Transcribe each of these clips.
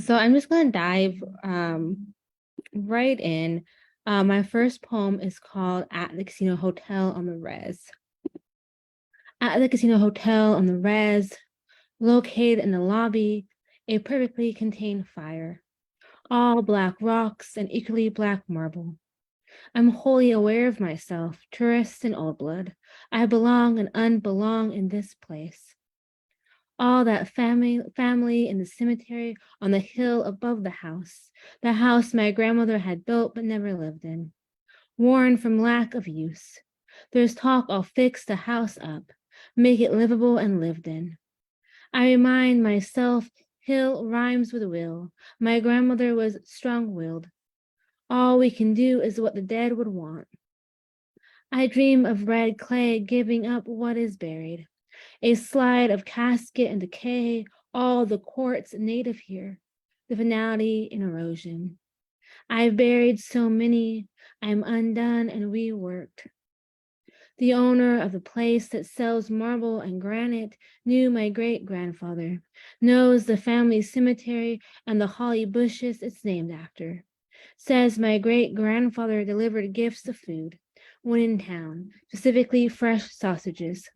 So I'm just going to dive right in. My first poem is called At the Casino Hotel on the Res. At the Casino Hotel on the Res, located in the lobby, a perfectly contained fire. All black rocks and equally black marble. I'm wholly aware of myself, tourist and old blood. I belong and unbelong in this place. All that family in the cemetery on the hill above the house my grandmother had built but never lived in, worn from lack of use. There's talk I'll fix the house up, make it livable and lived in. I remind myself hill rhymes with will. My grandmother was strong-willed. All we can do is what the dead would want. I dream of red clay giving up what is buried. A slide of casket and decay, all the quartz native here, the finality in erosion. I've buried so many, I'm undone and reworked. The owner of the place that sells marble and granite knew my great-grandfather, knows the family cemetery and the holly bushes it's named after. Says my great-grandfather delivered gifts of food when in town, specifically fresh sausages.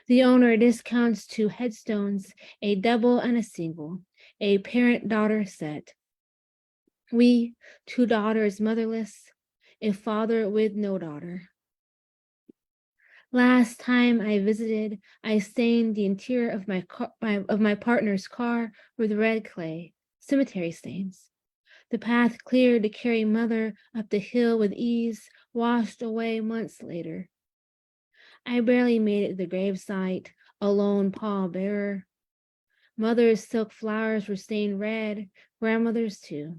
The owner discounts 2 headstones, a double and a single, a parent-daughter set. We, 2 daughters motherless, a father with no daughter. Last time I visited, I stained the interior of my partner's car with red clay, cemetery stains. The path cleared to carry mother up the hill with ease, washed away months later. I barely made it to the gravesite, a lone pallbearer. Mother's silk flowers were stained red, grandmother's too.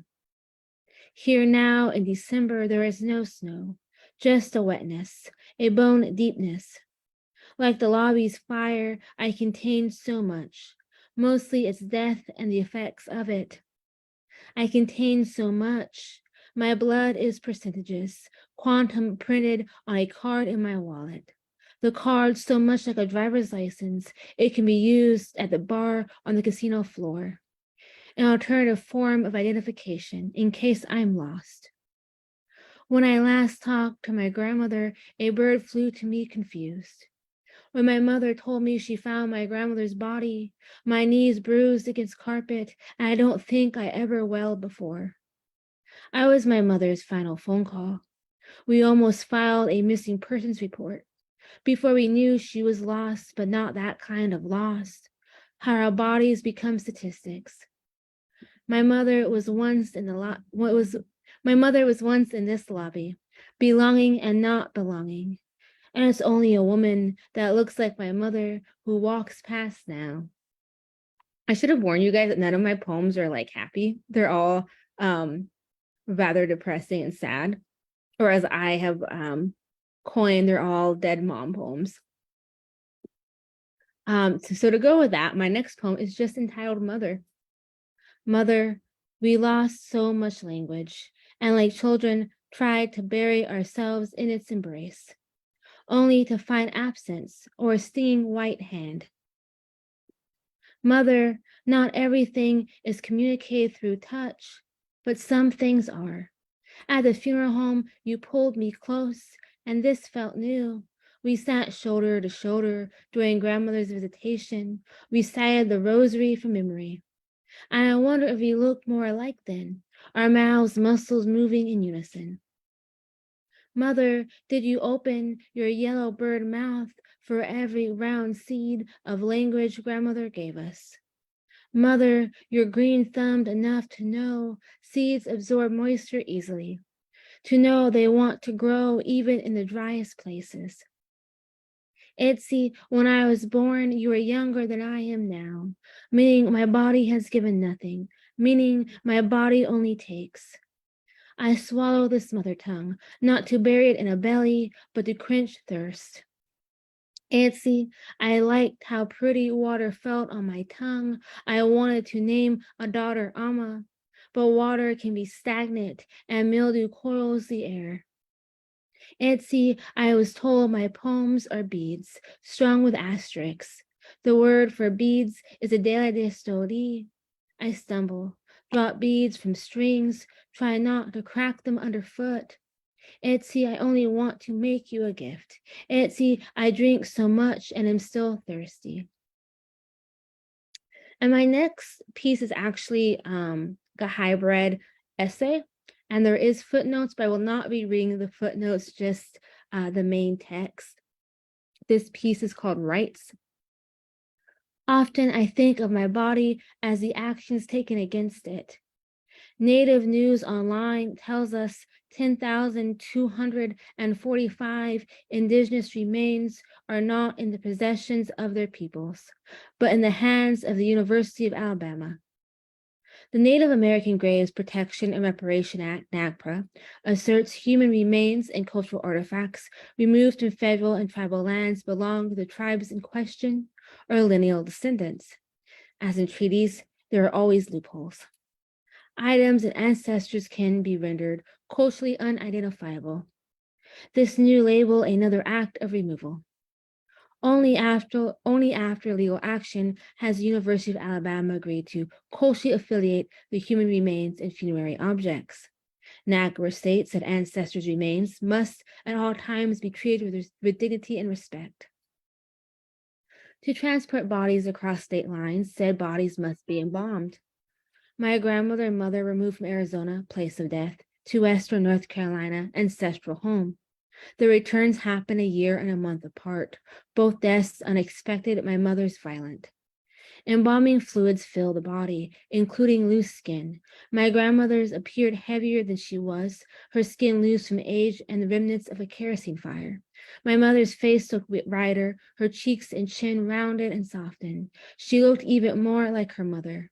Here now in December there is no snow, just a wetness, a bone deepness. Like the lobby's fire, I contained so much, mostly its death and the effects of it. I contain so much. My blood is percentages, quantum printed on a card in my wallet. The card so much like a driver's license, it can be used at the bar on the casino floor. An alternative form of identification in case I'm lost. When I last talked to my grandmother, a bird flew to me confused. When my mother told me she found my grandmother's body, my knees bruised against carpet, and I don't think I ever wailed before. I was my mother's final phone call. We almost filed a missing persons report. Before we knew she was lost, but not that kind of lost. How our bodies become statistics. My mother was once in this lobby, belonging and not belonging. And it's only a woman that looks like my mother who walks past now. I should have warned you guys that none of my poems are like happy. They're all rather depressing and sad. Or as I have coined, they're all dead mom poems. So to go with that, my next poem is just entitled Mother. Mother, we lost so much language, and like children, tried to bury ourselves in its embrace, only to find absence or a stinging white hand. Mother, not everything is communicated through touch, but some things are. At the funeral home, you pulled me close, and this felt new. We sat shoulder to shoulder during grandmother's visitation, recited the rosary from memory. And I wonder if we looked more alike then, our mouths, muscles moving in unison. Mother, did you open your yellow bird mouth for every round seed of language grandmother gave us? Mother, you're green-thumbed enough to know seeds absorb moisture easily, to know they want to grow even in the driest places. Etsy, when I was born, you were younger than I am now, meaning my body has given nothing, meaning my body only takes. I swallow this mother tongue, not to bury it in a belly, but to quench thirst. Etsy, I liked how pretty water felt on my tongue. I wanted to name a daughter Amma, but water can be stagnant and mildew coils the air. Etsy, I was told my poems are beads, strung with asterisks. The word for beads is a de la distoli. I stumble. drop beads from strings, try not to crack them underfoot. Etsy, I only want to make you a gift. Etsy, I drink so much and am still thirsty. And my next piece is actually a hybrid essay, and there is footnotes, but I will not be reading the footnotes, just the main text. This piece is called Rights. Often I think of my body as the actions taken against it. Native News Online tells us 10,245 indigenous remains are not in the possessions of their peoples, but in the hands of the University of Alabama. The Native American Graves Protection and Reparation Act, NAGPRA, asserts human remains and cultural artifacts removed from federal and tribal lands belong to the tribes in question or lineal descendants. As in treaties, there are always loopholes. Items and ancestors can be rendered culturally unidentifiable. This new label another act of removal. Only after legal action has the University of Alabama agreed to culturally affiliate the human remains and funerary objects. NAGPRA states that ancestors' remains must at all times be treated with dignity and respect. To transport bodies across state lines, said bodies must be embalmed. My grandmother and mother removed from Arizona, place of death, to Western North Carolina, ancestral home. The returns happened a year and a month apart, both deaths unexpected, my mother's violent. Embalming fluids fill the body, including loose skin. My grandmother's appeared heavier than she was, her skin loose from age and the remnants of a kerosene fire. My mother's face looked brighter, her cheeks and chin rounded and softened. She looked even more like her mother.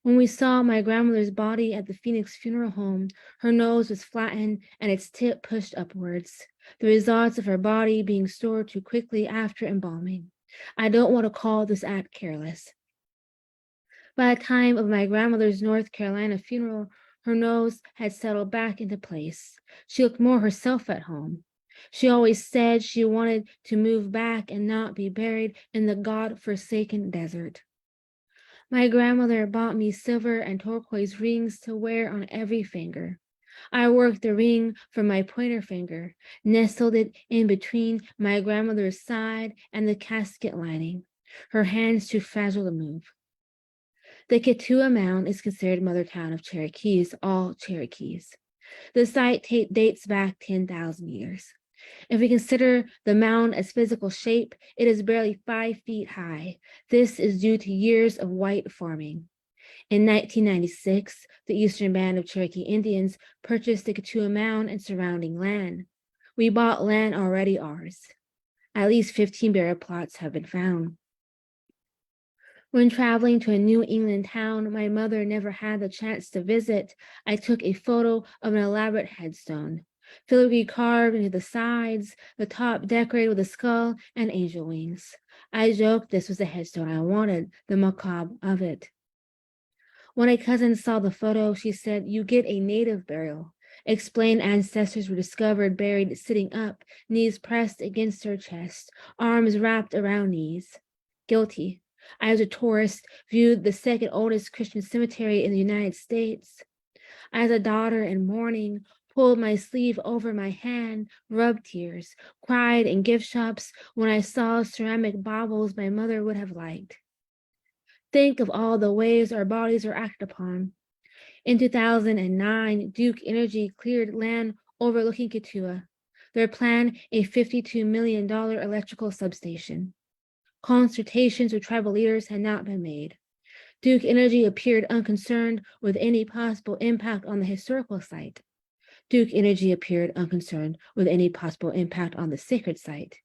When we saw my grandmother's body at the Phoenix Funeral Home, her nose was flattened and its tip pushed upwards, the results of her body being stored too quickly after embalming. I don't want to call this act careless. By the time of my grandmother's North Carolina funeral, her nose had settled back into place. She looked more herself at home. She always said she wanted to move back and not be buried in the God-forsaken desert. My grandmother bought me silver and turquoise rings to wear on every finger. I worked the ring from my pointer finger, nestled it in between my grandmother's side and the casket lining, her hands too fragile to move. The Ketua Mound is considered mother town of Cherokees, all Cherokees. The site dates back 10,000 years. If we consider the mound as physical shape, it is barely 5 feet high. This is due to years of white farming. In 1996, the Eastern Band of Cherokee Indians purchased the Ketua Mound and surrounding land. We bought land already ours. At least 15 burial plots have been found. When traveling to a New England town my mother never had the chance to visit, I took a photo of an elaborate headstone. Filigree carved into the sides, the top decorated with a skull and angel wings. I joked this was the headstone I wanted, the macabre of it. When a cousin saw the photo, she said, "You get a native burial." Explained ancestors were discovered buried sitting up, knees pressed against her chest, arms wrapped around knees. Guilty. I, as a tourist, viewed the second oldest Christian cemetery in the United States. As a daughter in mourning, pulled my sleeve over my hand, rubbed tears, cried in gift shops when I saw ceramic baubles my mother would have liked. Think of all the ways our bodies are acted upon. In 2009, Duke Energy cleared land overlooking Ketua. Their plan, a $52 million electrical substation. Consultations with tribal leaders had not been made. Duke Energy appeared unconcerned with any possible impact on the historical site. Duke Energy appeared unconcerned with any possible impact on the sacred site.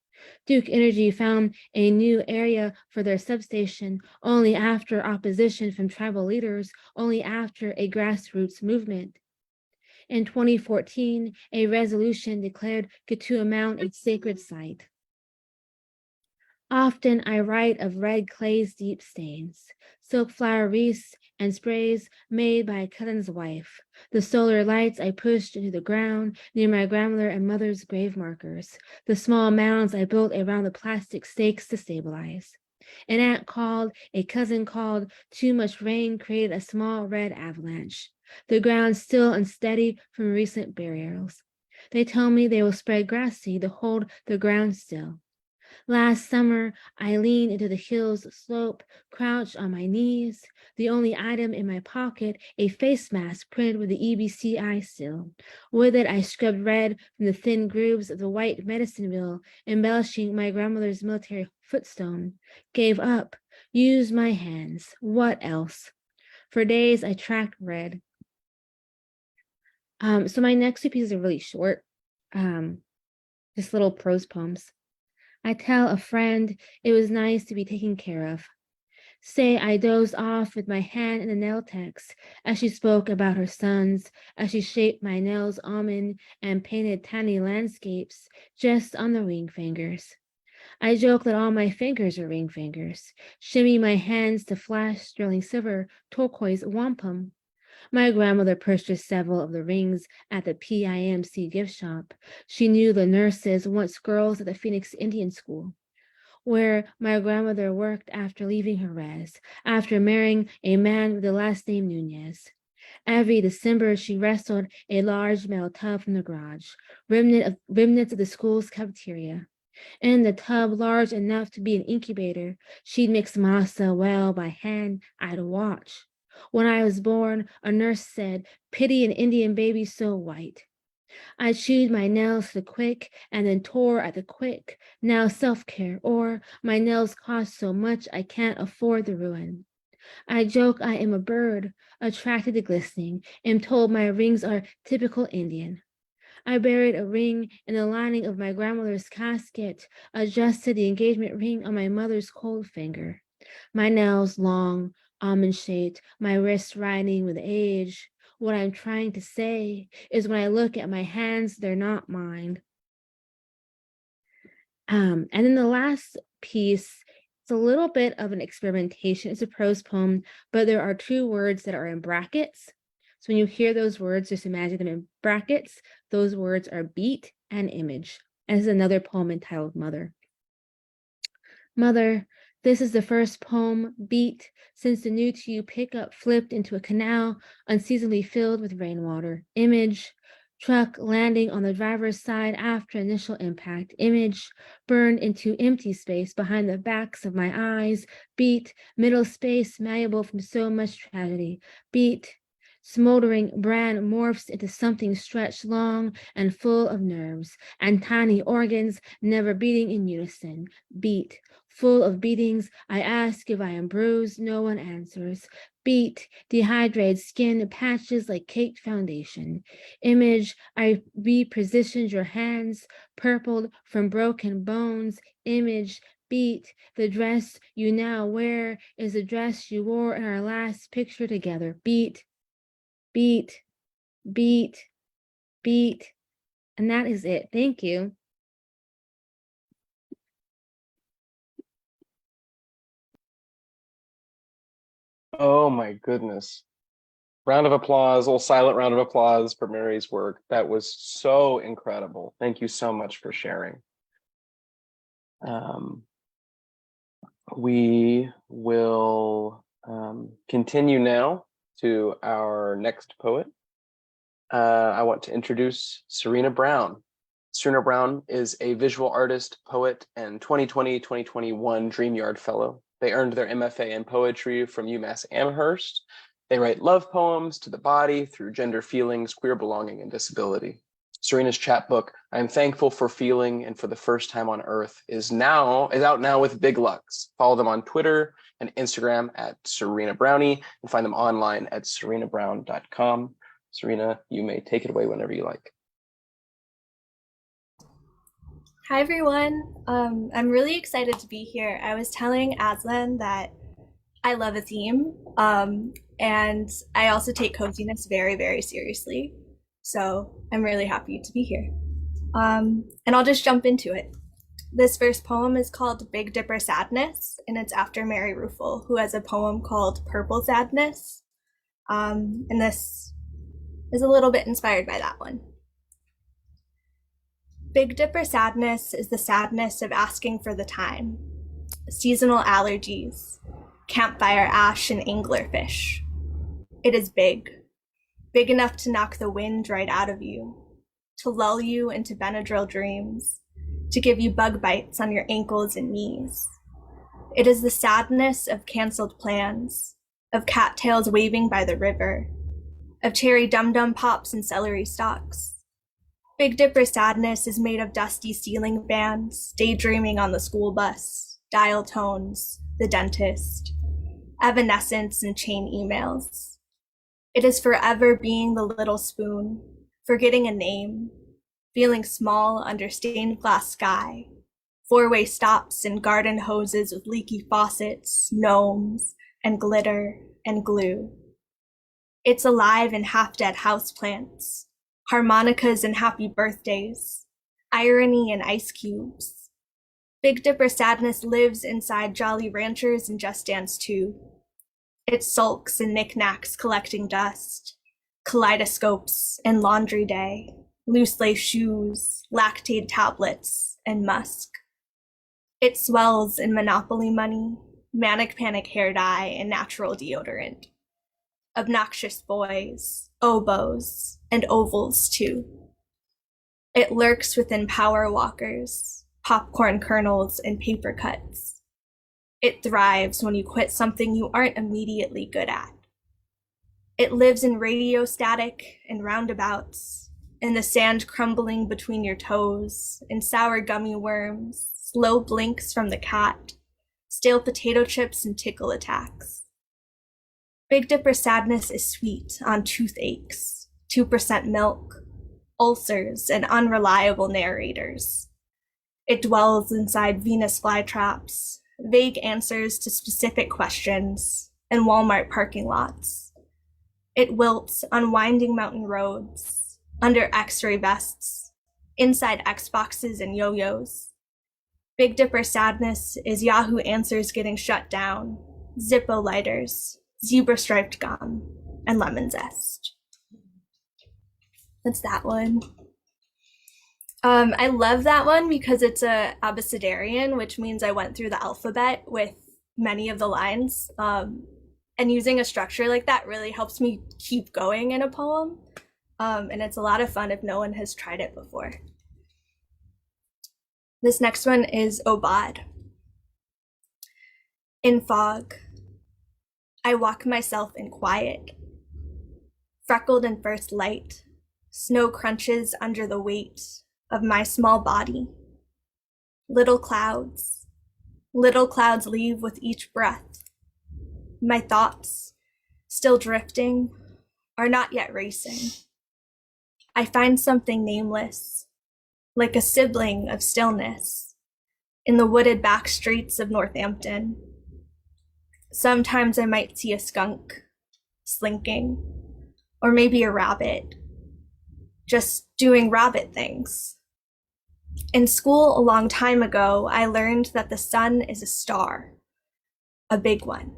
Duke Energy found a new area for their substation only after opposition from tribal leaders, only after a grassroots movement. In 2014, a resolution declared Ketua Mound a sacred site. Often I write of red clay's deep stains, silk flower wreaths and sprays made by a cousin's wife, the solar lights I pushed into the ground near my grandmother and mother's grave markers, the small mounds I built around the plastic stakes to stabilize. An aunt called, a cousin called, too much rain created a small red avalanche. The ground still unsteady from recent burials. They tell me they will spread grass seed to hold the ground still. Last summer, I leaned into the hill's slope, crouched on my knees, the only item in my pocket, a face mask printed with the EBCI seal. With it, I scrubbed red from the thin grooves of the white medicine wheel, embellishing my grandmother's military footstone. Gave up, used my hands. What else? For days, I tracked red. So my next two pieces are really short, just little prose poems. I tell a friend it was nice to be taken care of. Say I dozed off with my hand in the nail text as she spoke about her sons, as she shaped my nails almond and painted tiny landscapes just on the ring fingers. I joke that all my fingers are ring fingers, shimmy my hands to flash sterling silver, turquoise wampum. My grandmother purchased several of the rings at the PIMC gift shop. She knew the nurses, once girls at the Phoenix Indian School, where my grandmother worked after leaving her res, after marrying a man with the last name Nunez. Every December, she wrestled a large metal tub from the garage, remnants of the school's cafeteria. In the tub large enough to be an incubator, she'd mix masa well by hand. I'd watch. When I was born, a nurse said, "Pity an Indian baby so white." I chewed my nails to the quick and then tore at the quick. Now self-care, or my nails cost so much I can't afford the ruin. I joke I am a bird, attracted to glistening, am told my rings are typical Indian. I buried a ring in the lining of my grandmother's casket, adjusted the engagement ring on my mother's cold finger. My nails long, almond-shaped, my wrists writing with age. What I'm trying to say is when I look at my hands, they're not mine. And then the last piece, it's a little bit of an experimentation. It's a prose poem, but there are two words that are in brackets. So when you hear those words, just imagine them in brackets. Those words are beat and image. And this is another poem entitled Mother. Mother, this is the first poem, beat, since the new to you pickup flipped into a canal unseasonably filled with rainwater. Image, truck landing on the driver's side after initial impact. Image, burned into empty space behind the backs of my eyes. Beat, middle space malleable from so much tragedy. Beat, smoldering brand morphs into something stretched long and full of nerves and tiny organs never beating in unison. Beat, full of beatings, I ask if I am bruised, no one answers. Beat, dehydrated skin patches like caked foundation. Image, I repositioned your hands, purpled from broken bones. Image, beat, the dress you now wear is the dress you wore in our last picture together. Beat, beat, beat, beat. And that is it. Thank you. Oh my goodness. Round of applause, a little silent round of applause for Mary's work. That was so incredible. Thank you so much for sharing. We will continue now to our next poet. I want to introduce Sarena Brown. Sarena Brown is a visual artist, poet, and 2020-2021 Dreamyard Fellow. They earned their MFA in poetry from UMass Amherst. They write love poems to the body through gender feelings, queer belonging, and disability. Serena's chapbook, I Am Thankful for Feeling and for the First Time on Earth, is out now with Big Lux. Follow them on Twitter and Instagram at Sarena Brownie and find them online at serenabrown.com. Sarena, you may take it away whenever you like. Hi everyone. I'm really excited to be here. I was telling Aslan that I love a theme, and I also take coziness very, very seriously. So I'm really happy to be here. And I'll just jump into it. This first poem is called Big Dipper Sadness, and it's after Mary Ruefle, who has a poem called Purple Sadness. And this is a little bit inspired by that one. Big Dipper sadness is the sadness of asking for the time, seasonal allergies, campfire ash, and anglerfish. It is big, big enough to knock the wind right out of you, to lull you into Benadryl dreams, to give you bug bites on your ankles and knees. It is the sadness of canceled plans, of cattails waving by the river, of cherry dum-dum pops and celery stalks. Big Dipper sadness is made of dusty ceiling fans, daydreaming on the school bus, dial tones, the dentist, evanescence, and chain emails. It is forever being the little spoon, forgetting a name, feeling small under stained glass sky, four-way stops and garden hoses with leaky faucets, gnomes, and glitter and glue. It's alive in half-dead houseplants, harmonicas and happy birthdays, irony and ice cubes. Big Dipper sadness lives inside Jolly Ranchers and Just Dance 2. It sulks in knickknacks collecting dust, kaleidoscopes and laundry day, loose lace shoes, Lactaid tablets, and musk. It swells in Monopoly money, manic panic hair dye, and natural deodorant. Obnoxious boys, oboes, and ovals too. It lurks within power walkers, popcorn kernels, and paper cuts. It thrives when you quit something you aren't immediately good at. It lives in radio static and roundabouts, in the sand crumbling between your toes, in sour gummy worms, slow blinks from the cat, stale potato chips, and tickle attacks. Big Dipper sadness is sweet on toothaches, 2% milk, ulcers, and unreliable narrators. It dwells inside Venus flytraps, vague answers to specific questions, and Walmart parking lots. It wilts on winding mountain roads, under X-ray vests, inside Xboxes and yo-yos. Big Dipper sadness is Yahoo Answers getting shut down, Zippo lighters, zebra-striped gum, and lemon zest. That's that one. I love that one because it's a abecedarian, which means I went through the alphabet with many of the lines. And using a structure like that really helps me keep going in a poem. And it's a lot of fun if no one has tried it before. This next one is Obad. In fog, I walk myself in quiet. Freckled in first light, snow crunches under the weight of my small body. Little clouds leave with each breath. My thoughts, still drifting, are not yet racing. I find something nameless, like a sibling of stillness, in the wooded back streets of Northampton. Sometimes I might see a skunk, slinking, or maybe a rabbit, just doing rabbit things. In school a long time ago, I learned that the sun is a star, a big one.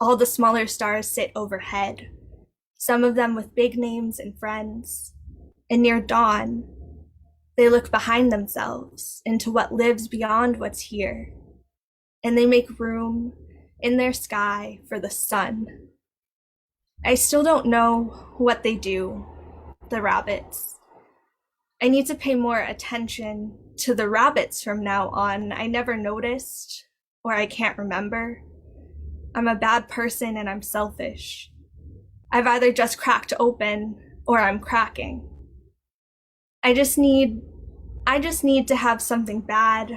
All the smaller stars sit overhead, some of them with big names and friends. And near dawn, they look behind themselves into what lives beyond what's here. And they make room in their sky for the sun. I still don't know what they do, the rabbits. I need to pay more attention to the rabbits from now on. I never noticed, or I can't remember. I'm a bad person and I'm selfish. I've either just cracked open or I'm cracking. I just need to have something bad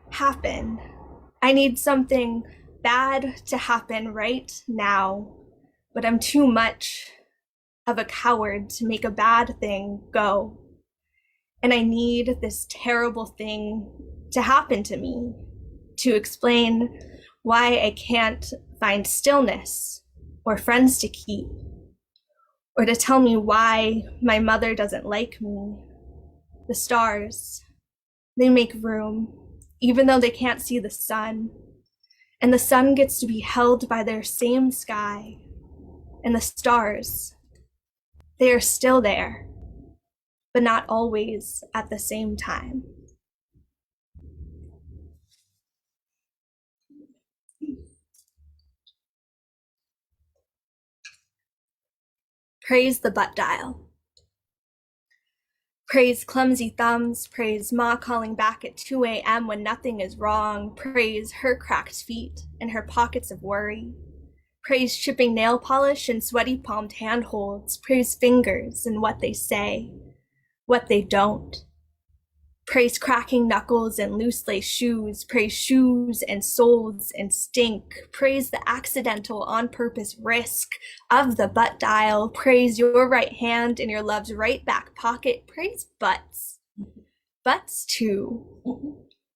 happen. I need something bad to happen right now, but I'm too much of a coward to make a bad thing go. And I need this terrible thing to happen to me to explain why I can't find stillness or friends to keep, or to tell me why my mother doesn't like me. The stars, they make room, even though they can't see the sun. And the sun gets to be held by their same sky. And the stars, they are still there, but not always at the same time. Praise the butt dial. Praise clumsy thumbs, praise Ma calling back at 2 a.m. when nothing is wrong, praise her cracked feet and her pockets of worry, praise chipping nail polish and sweaty palmed handholds, praise fingers and what they say, what they don't. Praise cracking knuckles and loose lace shoes, praise shoes and soles and stink, praise the accidental on purpose risk of the butt dial, praise your right hand in your love's right back pocket, praise butts. Butts too.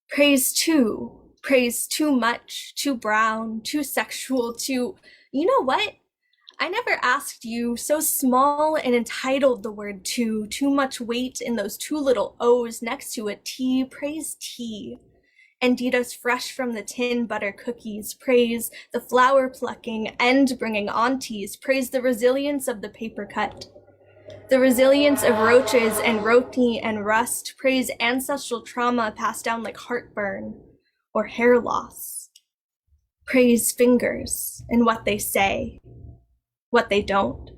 Praise too much, too brown, too sexual, too, you know what? I never asked you, so small and entitled the word too much weight in those two little O's next to a T, praise tea. And Dita's fresh from the tin butter cookies, praise the flower plucking and bringing aunties, praise the resilience of the paper cut. The resilience of roaches and roti and rust, praise ancestral trauma passed down like heartburn or hair loss. Praise fingers and what they say, what they don't.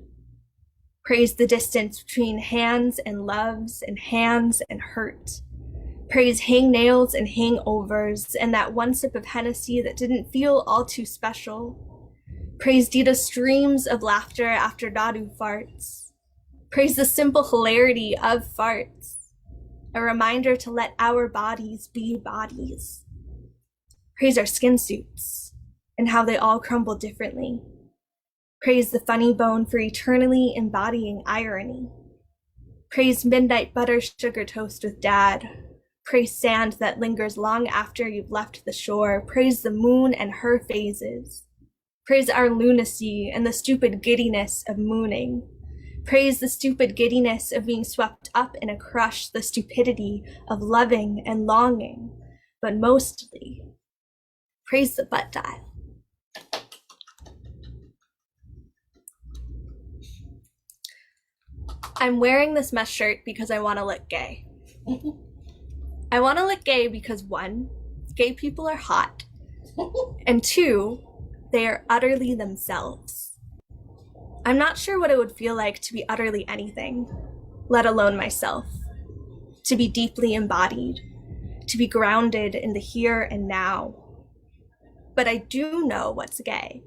Praise the distance between hands and loves and hands and hurt. Praise hangnails and hangovers and that one sip of Hennessy that didn't feel all too special. Praise Dita's streams of laughter after Dadu farts. Praise the simple hilarity of farts. A reminder to let our bodies be bodies. Praise our skin suits and how they all crumble differently. Praise the funny bone for eternally embodying irony. Praise midnight butter sugar toast with dad. Praise sand that lingers long after you've left the shore. Praise the moon and her phases. Praise our lunacy and the stupid giddiness of mooning. Praise the stupid giddiness of being swept up in a crush, the stupidity of loving and longing. But mostly, praise the butt dial. I'm wearing this mesh shirt because I want to look gay. I want to look gay because 1, gay people are hot, and 2, they are utterly themselves. I'm not sure what it would feel like to be utterly anything, let alone myself, to be deeply embodied, to be grounded in the here and now. But I do know what's gay.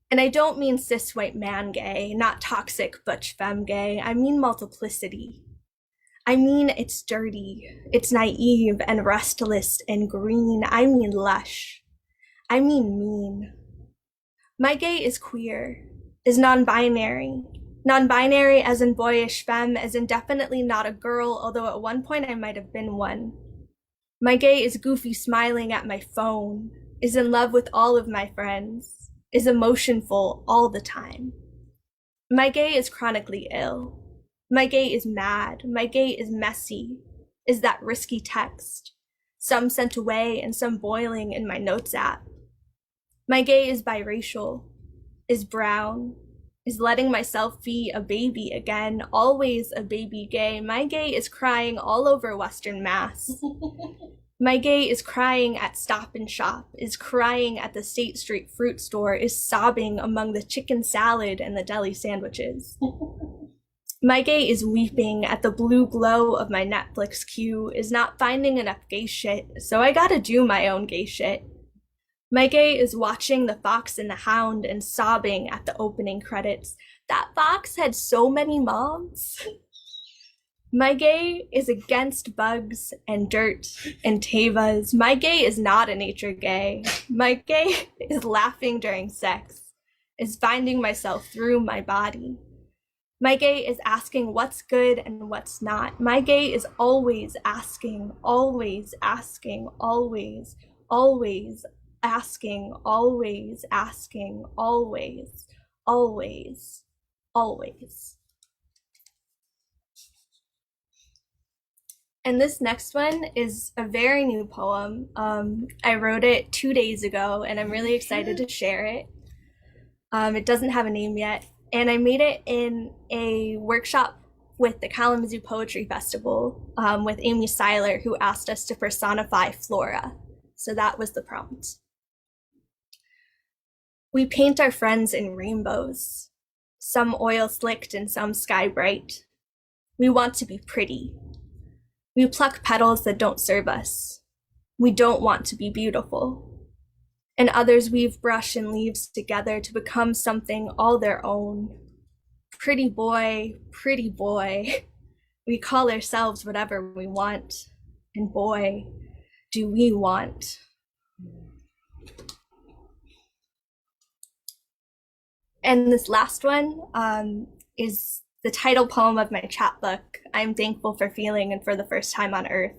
And I don't mean cis white man gay, not toxic butch femme gay. I mean multiplicity. I mean it's dirty, it's naive and restless and green. I mean lush. I mean mean. My gay is queer, is non-binary. Non-binary as in boyish femme, as in definitely not a girl, although at one point I might have been one. My gay is goofy smiling at my phone, is in love with all of my friends, is emotionful all the time. My gay is chronically ill. My gay is mad. My gay is messy, is that risky text, some sent away and some boiling in my notes app. My gay is biracial, is brown, is letting myself be a baby again, always a baby gay. My gay is crying all over Western Mass. My gay is crying at Stop and Shop, is crying at the State Street fruit store, is sobbing among the chicken salad and the deli sandwiches. My gay is weeping at the blue glow of my Netflix queue, is not finding enough gay shit, so I gotta do my own gay shit. My gay is watching The Fox and the Hound and sobbing at the opening credits. That fox had so many moms. My gay is against bugs and dirt and tavas. My gay is not a nature gay. My gay is laughing during sex, is finding myself through my body. My gay is asking what's good and what's not. My gay is always asking, always asking, always, always asking, always asking, always, always, always. And this next one is a very new poem. I wrote it 2 days ago and I'm really excited to share it. It doesn't have a name yet. And I made it in a workshop with the Kalamazoo Poetry Festival with Amy Seiler, who asked us to personify flora. So that was the prompt. We paint our friends in rainbows. some oil slicked and some sky bright. We want to be pretty. We pluck petals that don't serve us. We don't want to be beautiful. And others weave brush and leaves together to become something all their own. Pretty boy, we call ourselves whatever we want. And boy, do we want. And this last one is the title poem of my chapbook, I'm Thankful for Feeling and for the First Time on Earth.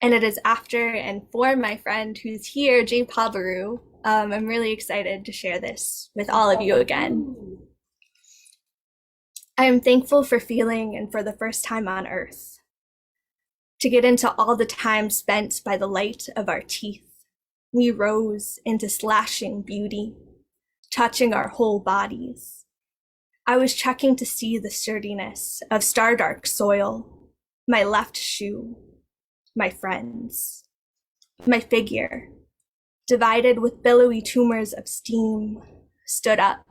And it is after and for my friend who's here, Jay Pabaru. I'm really excited to share this with all of you again. I am thankful for feeling and for the first time on earth. To get into all the time spent by the light of our teeth, we rose into slashing beauty, touching our whole bodies. I was checking to see the sturdiness of stardark soil, my left shoe, my friends, my figure, divided with billowy tumors of steam, stood up.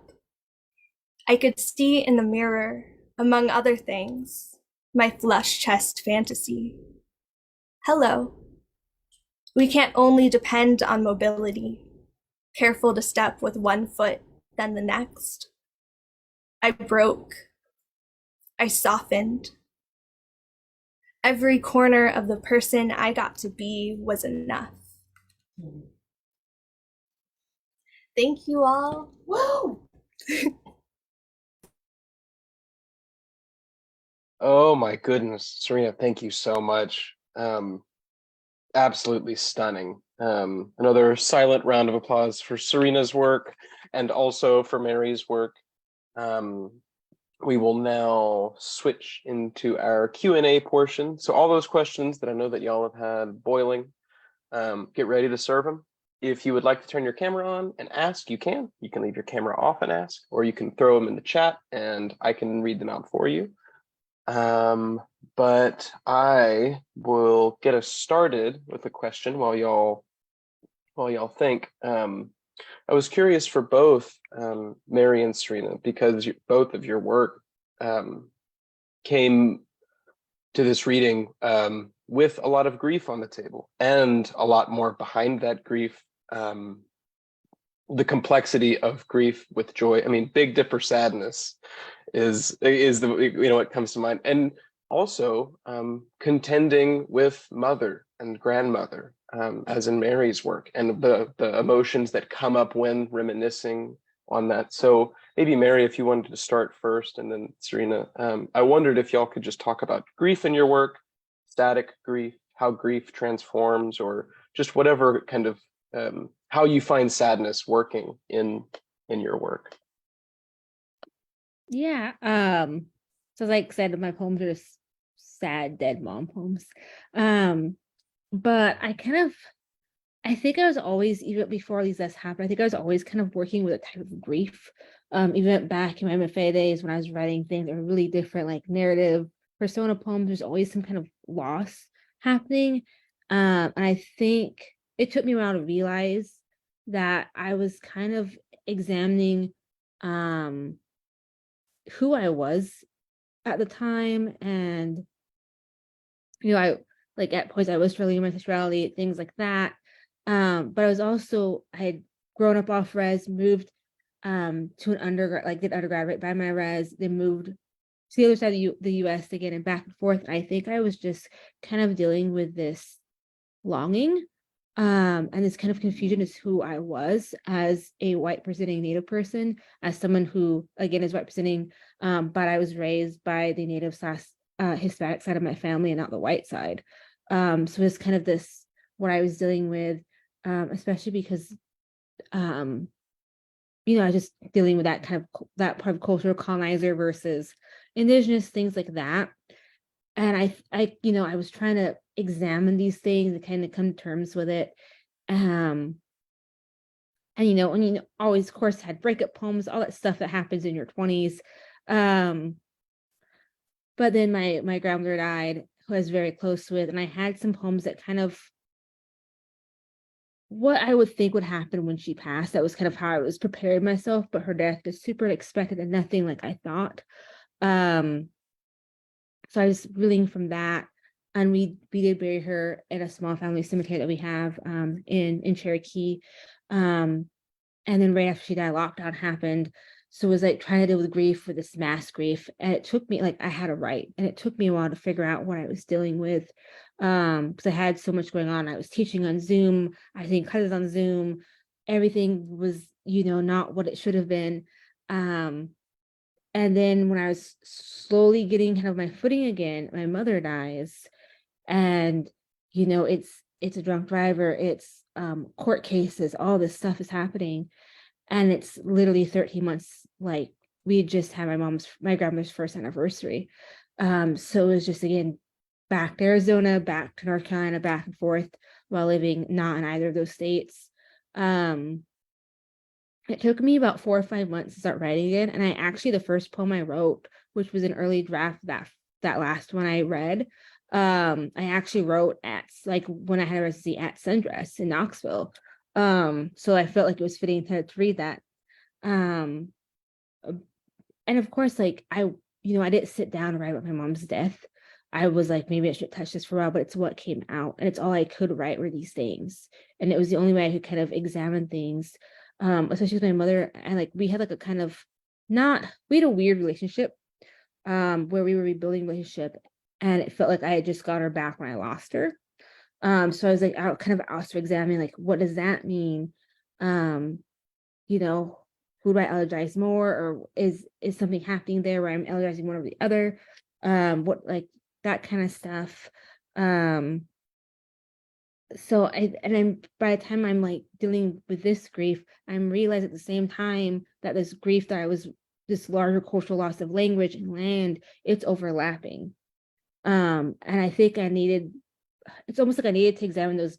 I could see in the mirror, among other things, my flush chest fantasy. Hello. We can't only depend on mobility, careful to step with one foot, then the next. I broke. I softened. Every corner of the person I got to be was enough. Thank you all. Woo! Oh my goodness, Sarena, thank you so much. Absolutely stunning. Another silent round of applause for Serena's work and also for Mary's work. We will now switch into our Q&A portion. So all those questions that I know that y'all have had boiling, get ready to serve them. If you would like to turn your camera on and ask, you can. You can leave your camera off and ask, or you can throw them in the chat and I can read them out for you. But I will get us started with a question while y'all think. I was curious for both Mary and Sarena, because both of your work came to this reading with a lot of grief on the table and a lot more behind that grief. The complexity of grief with joy. I mean, Big Dipper sadness is the what comes to mind, and also contending with mother and grandmother, as in Mary's work, and the emotions that come up when reminiscing on that. So maybe Mary, if you wanted to start first, and then Sarena, I wondered if y'all could just talk about grief in your work, static grief, how grief transforms, or just whatever kind of how you find sadness working in your work. Yeah. So like I said, my poems are just sad dead mom poems. But I think I was always, even before these lessons happened, I think I was always kind of working with a type of grief. Even back in my MFA days when I was writing things that were really different, like narrative persona poems, there's always some kind of loss happening. And I think it took me a while to realize that I was kind of examining who I was at the time. And, I like at points I was struggling with my sexuality, things like that. But I had grown up off res, moved to an undergrad, like did undergrad right by my res, then moved to the other side of the US again and back and forth. And I think I was just kind of dealing with this longing and this kind of confusion as who I was as a white presenting Native person, as someone who again is white presenting, but I was raised by the Native / Hispanic side of my family and not the white side. So it's kind of this what I was dealing with, especially because I was just dealing with that kind of that part of cultural colonizer versus indigenous, things like that. And I was trying to examine these things and kind of come to terms with it. And always, of course, had breakup poems, all that stuff that happens in your 20s. But then my grandmother died, who I was very close with, and I had some poems that kind of what I would think would happen when she passed. That was kind of how I was preparing myself, but her death is super unexpected and nothing like I thought. So I was reeling from that. And we did bury her in a small family cemetery that we have in Cherokee. And then right after she died, lockdown happened. So it was like trying to deal with grief, with this mass grief. And it took me, like, I had to write, and it took me a while to figure out what I was dealing with. Because I had so much going on. I was teaching on Zoom, I was taking classes on Zoom. Everything was, not what it should have been. And then when I was slowly getting kind of my footing again, my mother dies. And it's a drunk driver, it's court cases, all this stuff is happening. And it's literally 13 months, like we just had my grandmother's first anniversary. So it was just, again, back to Arizona, back to North Carolina, back and forth, while living not in either of those states. It took me about 4 or 5 months to start writing again. And I actually, the first poem I wrote, which was an early draft, that last one I read, I actually wrote at, like, when I had a residency at Sundress in Knoxville. So I felt like it was fitting to read that. And of course, like, I didn't sit down and write about my mom's death. I was like, maybe I should touch this for a while, but it's what came out, and it's all I could write were these things. And it was the only way I could kind of examine things, especially with my mother. And like, we had like a kind of we had a weird relationship, where we were rebuilding relationship, and it felt like I had just got her back when I lost her. So I was like, out kind of also examining, like, what does that mean? Who do I elegize more, or is something happening there where I'm elegizing one over the other? What, like, that kind of stuff. So I'm by the time I'm like dealing with this grief, I'm realizing at the same time that this grief that I was, this larger cultural loss of language and land, it's overlapping. And I think it's almost like I needed to examine those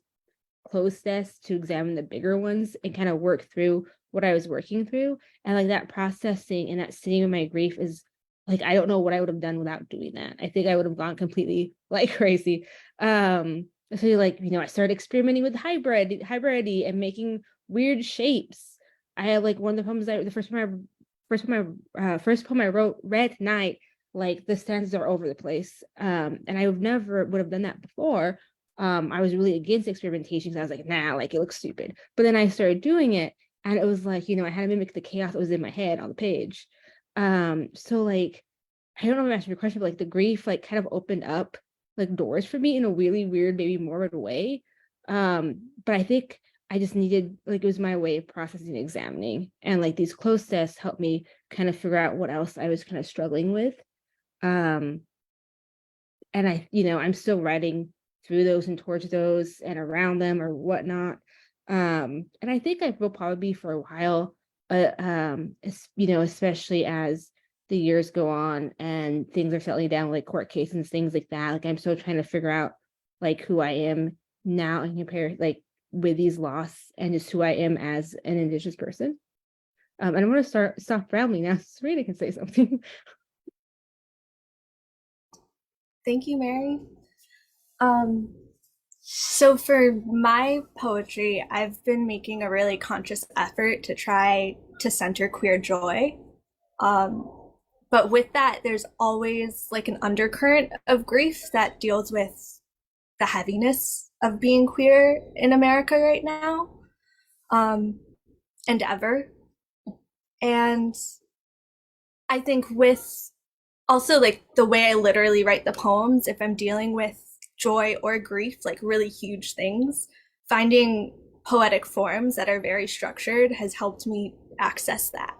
closed deaths to examine the bigger ones and kind of work through what I was working through. And like, that processing and that sitting with my grief is like, I don't know what I would have done without doing that. I think I would have gone completely like crazy. So like, I started experimenting with hybridity and making weird shapes. I had like one of the poems the first poem I read tonight, like the stanzas are over the place. And I never would have done that before. I was really against experimentation because I was like, nah, like, it looks stupid. But then I started doing it, and it was like, I had to mimic the chaos that was in my head on the page. So like, I don't know if I'm answering your question, but like, the grief like kind of opened up like doors for me in a really weird, maybe morbid way. But I think I just needed, like, it was my way of processing and examining, and like these close tests helped me kind of figure out what else I was kind of struggling with. And I'm still writing through those and towards those and around them or whatnot. And I think I will probably be for a while, but especially as the years go on and things are settling down, like court cases and things like that. Like, I'm still trying to figure out like who I am now and compare like with these loss and just who I am as an Indigenous person. And I'm going to stop rambling now. Serena can say something. Thank you, Mary. So for my poetry, I've been making a really conscious effort to try to center queer joy. But with that, there's always like an undercurrent of grief that deals with the heaviness of being queer in America right now, and ever. And I think with also like the way I literally write the poems, if I'm dealing with joy or grief, like really huge things, finding poetic forms that are very structured has helped me access that.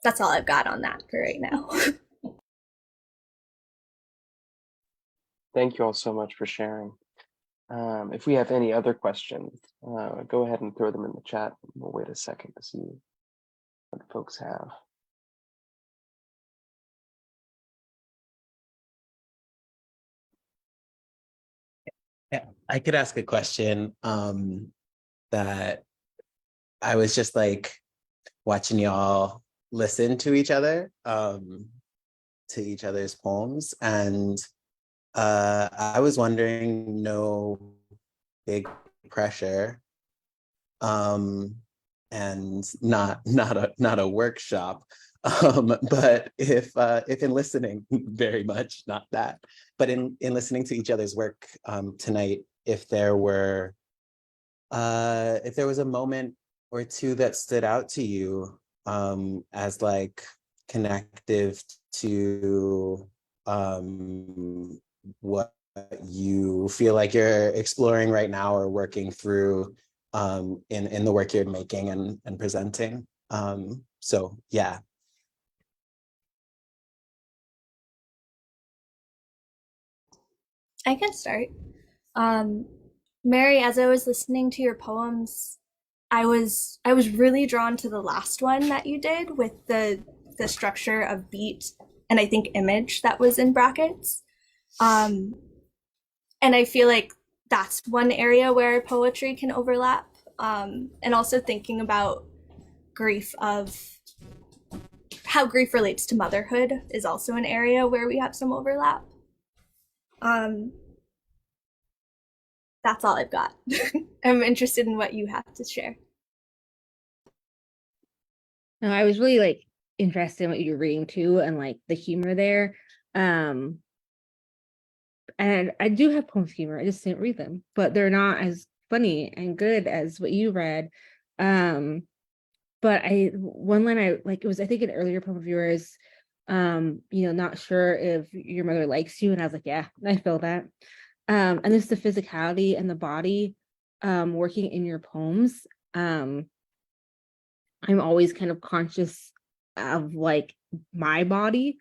That's all I've got on that for right now. Thank you all so much for sharing. If we have any other questions, go ahead and throw them in the chat. We'll wait a second to see what folks have. Yeah, I could ask a question that I was just like watching y'all listen to each other, to each other's poems. And I was wondering, no big pressure, and not a workshop. But if in listening, very much not that, but in listening to each other's work tonight, if there was a moment or two that stood out to you as like connective to what you feel like you're exploring right now or working through in the work you're making and presenting. So yeah. I can start. Mary, as I was listening to your poems, I was really drawn to the last one that you did with the structure of beat and I think image that was in brackets. And I feel like that's one area where poetry can overlap. And also thinking about grief, of how grief relates to motherhood, is also an area where we have some overlap. That's all I've got. I'm interested in what you have to share. No, I was really like interested in what you're reading too, and like the humor there. And I do have poems humor. I just didn't read them, but they're not as funny and good as what you read. But one line I like, it was I think an earlier poem of yours. Not sure if your mother likes you, and I was like, yeah, I feel that. And this the physicality and the body working in your poems. I'm always kind of conscious of like my body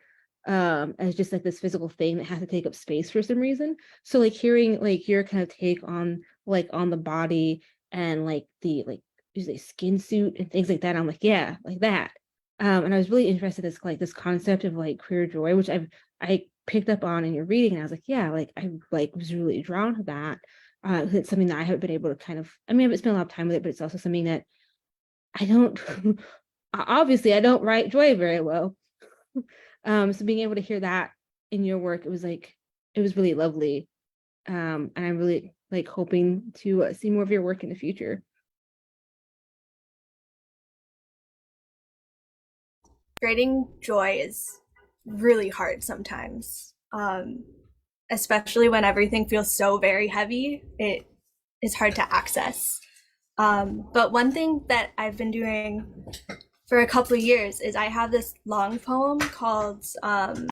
as just like this physical thing that has to take up space for some reason. So like hearing like your kind of take on the body and like the like usually skin suit and things like that, I'm like, yeah, like that. And I was really interested in this concept of like queer joy, which I picked up on in your reading, and I was like, yeah, like I like was really drawn to that. It's something that I haven't been able to kind of, I mean, I haven't spent a lot of time with it, but it's also something that I don't obviously I don't write joy very well. So being able to hear that in your work, it was really lovely. And I'm really like hoping to see more of your work in the future. Writing joy is really hard sometimes, especially when everything feels so very heavy. It is hard to access. But one thing that I've been doing for a couple of years is I have this long poem called I'm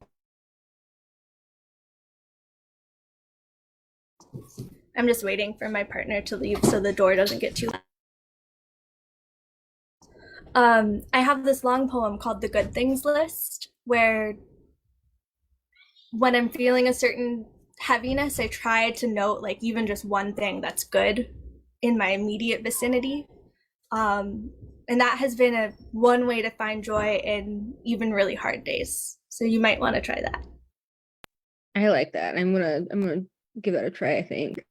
just waiting for my partner to leave so the door doesn't get too loud. I have this long poem called The Good Things List, where when I'm feeling a certain heaviness, I try to note like even just one thing that's good in my immediate vicinity. And that has been one way to find joy in even really hard days. So you might want to try that. I like that. I'm gonna give that a try, I think.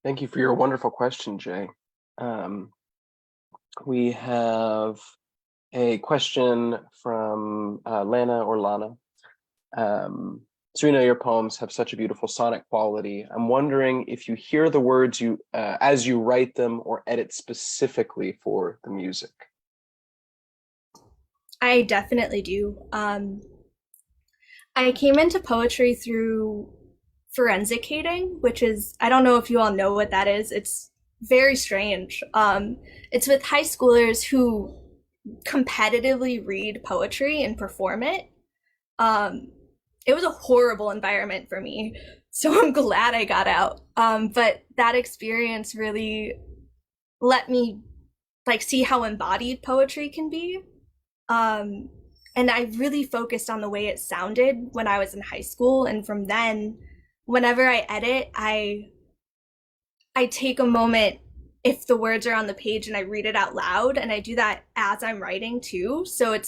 Thank you for your wonderful question, Jay. We have a question from Lana or Lana. Sarena, your poems have such a beautiful sonic quality. I'm wondering if you hear the words as you write them or edit specifically for the music. I definitely do. I came into poetry through forensicating, which is, I don't know if you all know what that is. It's very strange. It's with high schoolers who competitively read poetry and perform it. It was a horrible environment for me, so I'm glad I got out. But that experience really let me like see how embodied poetry can be. And I really focused on the way it sounded when I was in high school, and from then, whenever I edit, I take a moment if the words are on the page and I read it out loud, and I do that as I'm writing too. So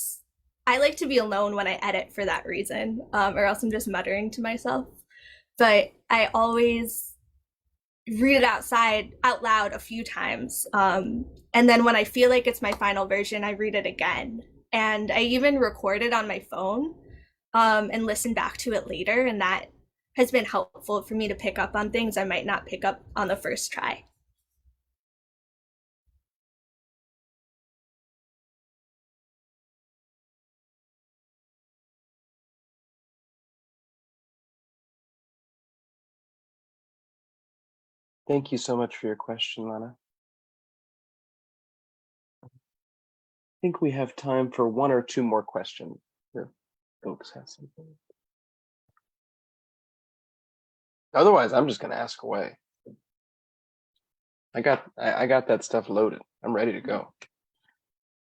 I like to be alone when I edit for that reason, or else I'm just muttering to myself. But I always read it out loud a few times. And then when I feel like it's my final version, I read it again. And I even recorded on my phone and listened back to it later. And that has been helpful for me to pick up on things I might not pick up on the first try. Thank you so much for your question, Lana. I think we have time for one or two more questions. Here, folks have something. Otherwise, I'm just going to ask away. I got that stuff loaded. I'm ready to go.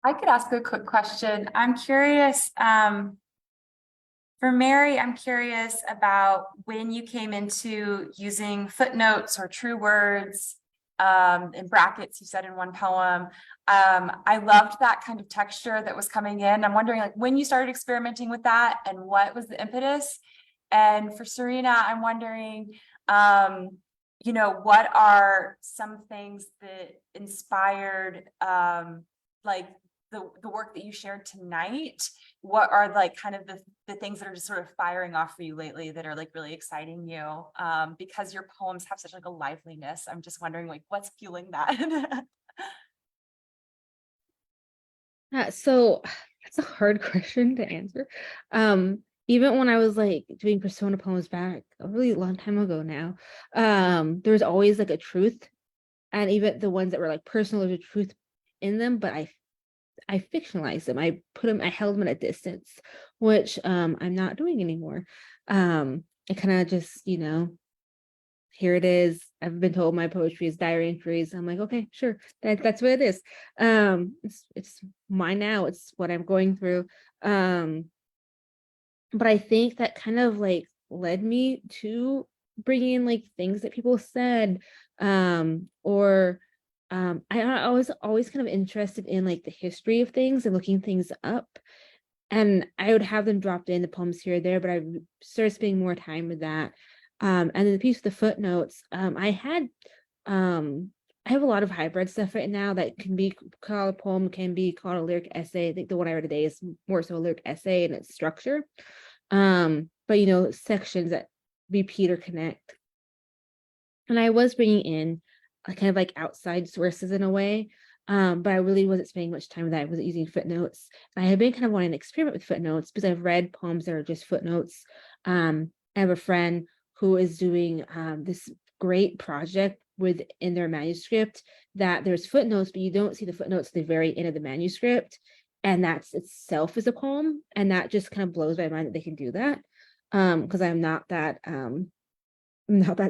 I could ask a quick question. I'm curious, for Mary, I'm curious about when you came into using footnotes or true words in brackets, you said in one poem. I loved that kind of texture that was coming in. I'm wondering like when you started experimenting with that and what was the impetus? And for Sarena, I'm wondering, you know, what are some things that inspired like the work that you shared tonight? What are like kind of the things that are just sort of firing off for you lately that are like really exciting you? Because your poems have such like a liveliness. I'm just wondering like what's fueling that? So that's a hard question to answer. Even when I was like doing persona poems back a really long time ago now, there's always like a truth, and even the ones that were like personal, there's a truth in them, but I fictionalized them. I held them at a distance, which I'm not doing anymore. I kind of just, you know, here it is. I've been told my poetry is diary entries. I'm like, okay, sure, that's what it is. It's mine now. It's what I'm going through. But I think that kind of like led me to bring in like things that people said, or I was always kind of interested in like the history of things and looking things up. And I would have them dropped in the poems here or there, but I started spending more time with that. And then the piece with the footnotes, I have a lot of hybrid stuff right now that can be called a poem, can be called a lyric essay. I think the one I read today is more so a lyric essay in its structure. But you know, sections that repeat or connect. And I was bringing in kind of like outside sources in a way, but I really wasn't spending much time with that. I wasn't using footnotes. And I have been kind of wanting to experiment with footnotes because I've read poems that are just footnotes. I have a friend who is doing this great project within their manuscript that there's footnotes, but you don't see the footnotes at the very end of the manuscript. And that's itself is a poem. And that just kind of blows my mind that they can do that. Because I'm not that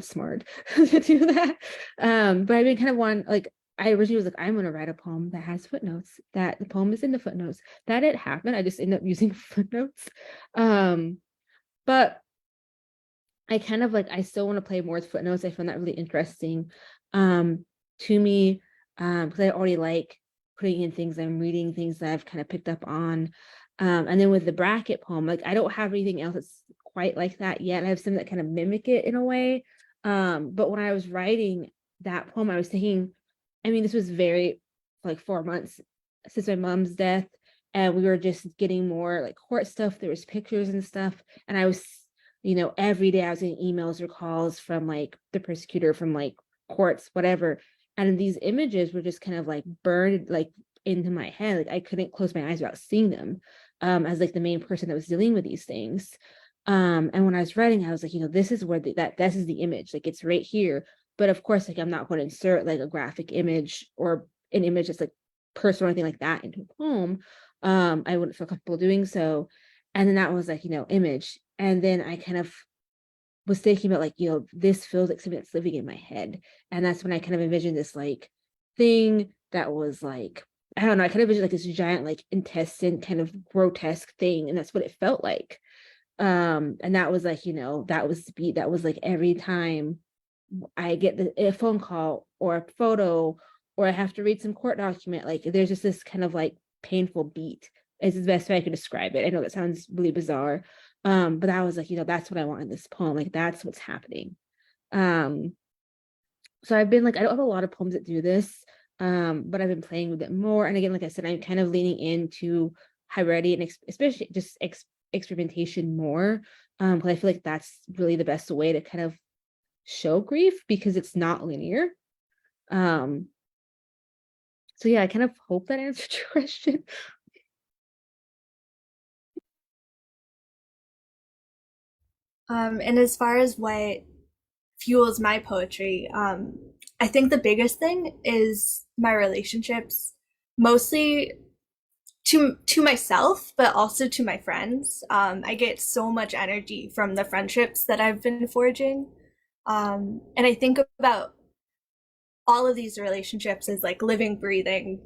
smart to do that. But I've been kind of like I originally was like, I'm gonna write a poem that has footnotes, that the poem is in the footnotes. That didn't happen. I just ended up using footnotes. But I kind of like I still want to play more with footnotes. I found that really interesting to me, because I already like putting in things I'm reading, things that I've kind of picked up on. And then with the bracket poem, like I don't have anything else that's quite like that yet. I have some that kind of mimic it in a way. But when I was writing that poem, I was thinking, I mean, this was very like 4 months since my mom's death, and we were just getting more like court stuff. There was pictures and stuff, and I was, you know, every day I was getting emails or calls from like the persecutor, from like courts, whatever. And these images were just kind of like burned like into my head. Like I couldn't close my eyes without seeing them, as like the main person that was dealing with these things. And when I was writing, I was like, you know, this is where this is the image, like it's right here. But of course, like I'm not going to insert like a graphic image or an image that's like personal or anything like that into a poem. I wouldn't feel comfortable doing so. And then that was like, you know, image. And then I kind of was thinking about like, you know, this feels like something that's living in my head. And that's when I kind of envisioned this like thing that was like, I don't know, I kind of envisioned like this giant like intestine kind of grotesque thing. And that's what it felt like. And that was like, you know, that was like every time I get a phone call or a photo, or I have to read some court document, like there's just this kind of like painful beat is the best way I could describe it. I know that sounds really bizarre. But I was like, you know, that's what I want in this poem. Like that's what's happening. So I've been like, I don't have a lot of poems that do this, but I've been playing with it more. And again, like I said, I'm kind of leaning into hybridity and especially just experimentation more, because I feel like that's really the best way to kind of show grief, because it's not linear. So yeah, I kind of hope that answered your question. And as far as what fuels my poetry, I think the biggest thing is my relationships, mostly to myself, but also to my friends. I get so much energy from the friendships that I've been forging. And I think about all of these relationships as like living, breathing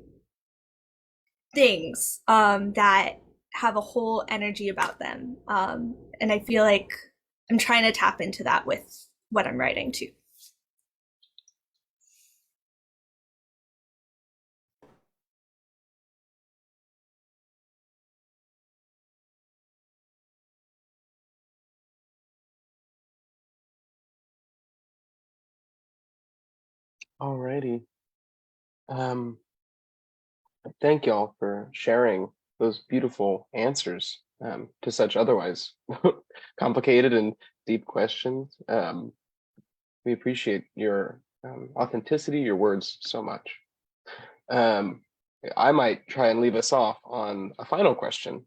things that have a whole energy about them. And I feel like I'm trying to tap into that with what I'm writing too. Alrighty. Thank y'all for sharing those beautiful answers to such otherwise complicated and deep questions. We appreciate your authenticity, your words so much. I might try and leave us off on a final question,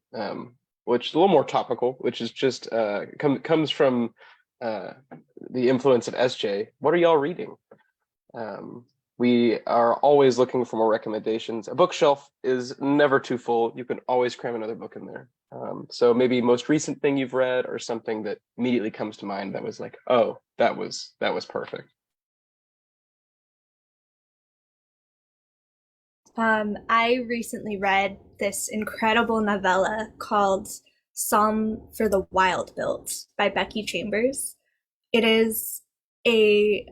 which is a little more topical, which is just comes from the influence of SJ. What are y'all reading? We are always looking for more recommendations. A bookshelf is never too full. You can always cram another book in there. So maybe most recent thing you've read, or something that immediately comes to mind that was like, oh, that was perfect. I recently read this incredible novella called Psalm for the Wild Built by Becky Chambers. It is a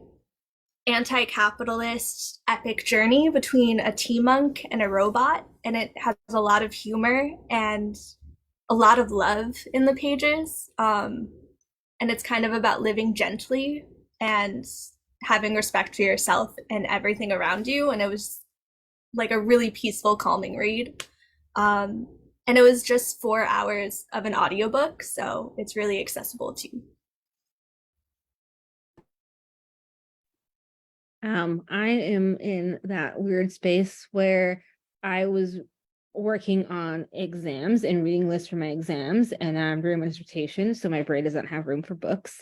anti-capitalist epic journey between a tea monk and a robot, and it has a lot of humor and a lot of love in the pages. And it's kind of about living gently and having respect for yourself and everything around you. And it was like a really peaceful, calming read. And it was just 4 hours of an audiobook, so it's really accessible too. I am in that weird space where I was working on exams and reading lists for my exams, and I'm doing my dissertation, so my brain doesn't have room for books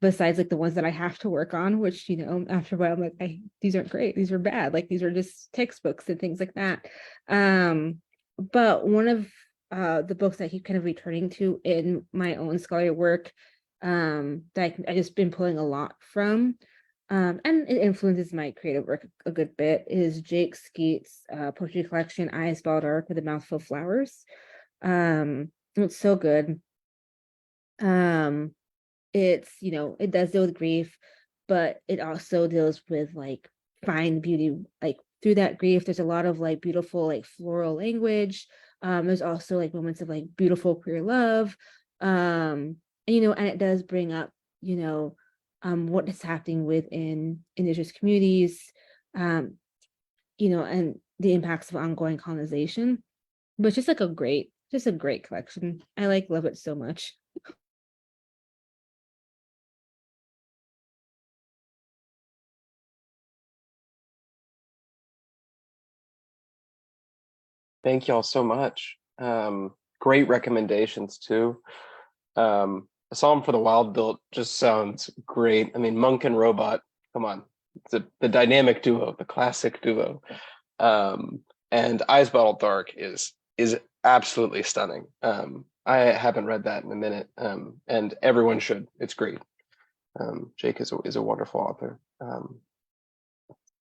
besides like the ones that I have to work on, which, you know, after a while I'm like, these aren't great, these are bad, like these are just textbooks and things like that. But one of the books I keep kind of returning to in my own scholarly work, that I just been pulling a lot from, and it influences my creative work a good bit, is Jake Skeet's poetry collection, Eyes Ball Dark with a Mouthful of Flowers. It's so good. It's, you know, it does deal with grief, but it also deals with like find beauty, like through that grief. There's a lot of like beautiful like floral language. There's also like moments of like beautiful queer love. And, you know, and it does bring up, you know, what is happening within indigenous communities, you know, and the impacts of ongoing colonization. But it's just like just a great collection. I like love it so much. Thank y'all so much. Great recommendations too. A Psalm for the Wild Built just sounds great. I mean, monk and robot, come on. It's the dynamic duo, the classic duo. And Eyes Bottled Dark is absolutely stunning. I haven't read that in a minute, and everyone should. It's great. Jake is a wonderful author.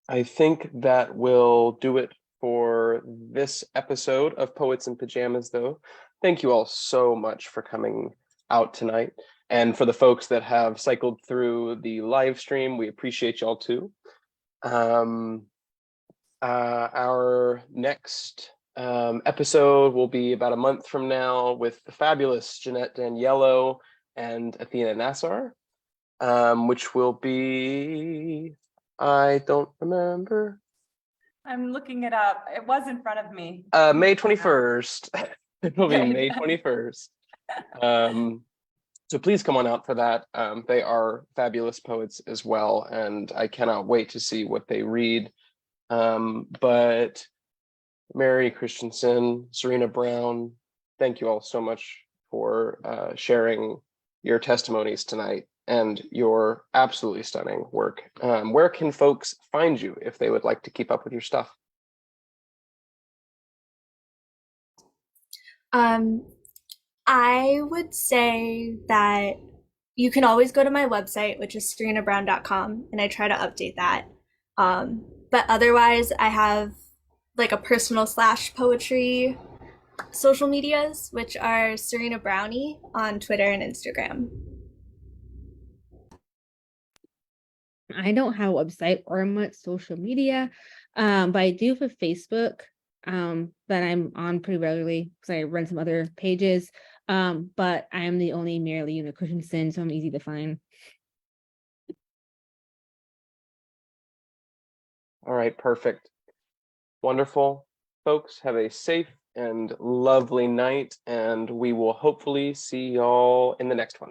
I think that will do it for this episode of Poets in Pajamas, though. Thank you all so much for coming out tonight. And for the folks that have cycled through the live stream, we appreciate y'all too. Our next episode will be about a month from now with the fabulous Jeanette Daniello and Athena Nassar, which will be, I don't remember. I'm looking it up. It was in front of me. May 21st. It'll be May 21st. So please come on out for that. They are fabulous poets as well, and I cannot wait to see what they read. But Mary Christensen, Sarena Brown, thank you all so much for sharing your testimonies tonight and your absolutely stunning work. Where can folks find you if they would like to keep up with your stuff? I would say that you can always go to my website, which is serenabrown.com, and I try to update that. But otherwise, I have like a personal / poetry social medias, which are Serena Brownie on Twitter and Instagram. I don't have a website or much social media, but I do have Facebook that I'm on pretty regularly because I run some other pages. But I am the only Mary Leauna Christensen, so I'm easy to find. All right, perfect. Wonderful. Folks, have a safe and lovely night, and we will hopefully see y'all in the next one.